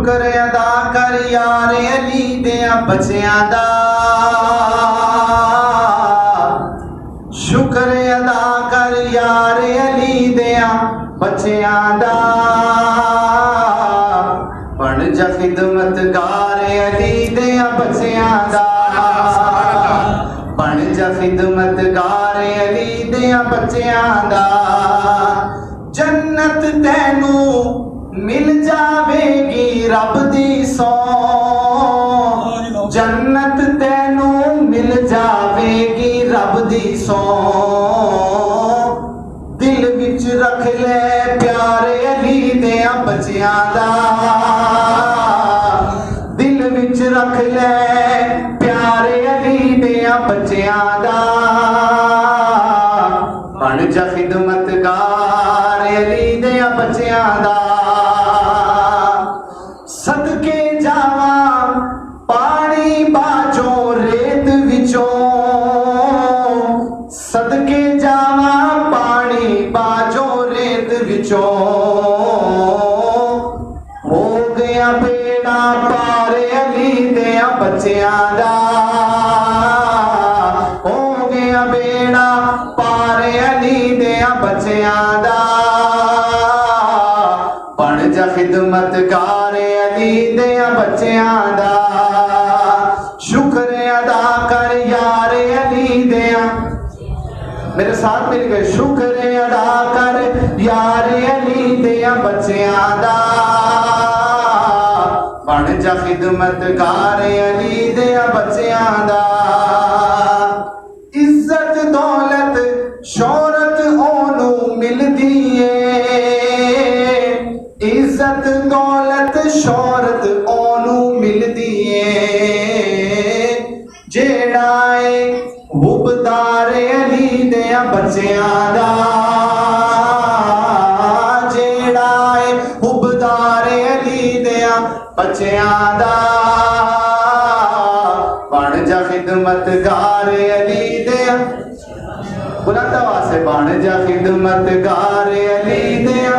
शुक्र अदा कर यार अली दिया बच्चियां दा, शुक्र अदा कर यार अली दिया बच्चियां दा। बन जा खिदमतगार अली दिया बच्चियां दा, बन जा खिदमतगार अली दिया बच्चियां दा। जन्नत तैनू मिल जावेगी रब दी सौ, जन्नत तैनू मिल जावेगी रब दी सौ। दिल विच रख ले प्यारे अली दिया बच्चियां दा, दिल विच रख ले प्यारे अली दिया बच्चियां दा। बन जा खिदमतगार अली दिया बच्चियां दा। सदके जावा पानी बाजो रेत विचों, सदके जावा पानी बाजो रेत विचों। हो गया बेड़ा पार अली दिया बच्चियां दा, हो गया बेड़ा पार अली दिया बच्चियां दा। बन जा खिदमतगार अली दिया बच्चियां दा। शुक्र अदा कर यार अली दिया, मेरे साथ मिल गए। शुक्र अदा कर यार अली दिया बच्चियां दा। बन जा खिदमतगार अली दिया बच्चियां दा। इज्जत दौलत शोहरत ओनू मिलदी है, इज्जत दौलत शोहरत ओनू मिलदी है। जेड़ा है हुबदार अली दिया बच्चियां दा, जेड़ा है हुबदार अली दिया बच्चियां दा। बन जा खिदमतगार अली दिया, बुलंद आवाज़ से बन जा खिदमतगार अली दिया।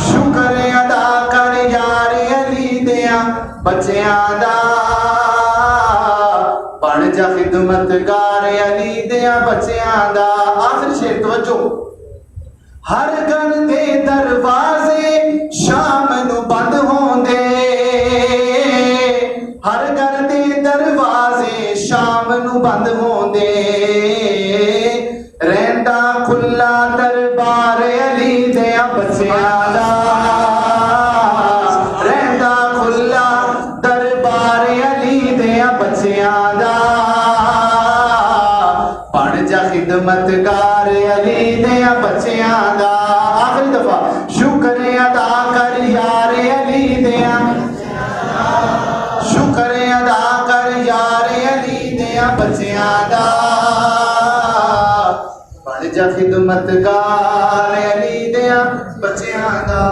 शुक्र अदा कर यार अली दिया बच्चियां दा। बन जा खिदमतगार अली दिया बच्चियां दा। आखिरी शेर तवज्जो। हर घर दे दरवाजे शाम नू बंद होंदे, हर घर दे दरवाजे शाम नू बंद होंदे। रहंदा खुला दरबार अली दिया बच्चियां दा, रहंदा खुला दरबार अली दिया बच्चियां दा। बन जा खिदमतगार अली दिया बच्चियां दा। आखिरी दफा। शुक्र अदा कर यार अली दिया, शुक्र अदा कर यार अली दिया बच्चियां दा। बन जा खिदमतगार अली दिया बच्चियां दा।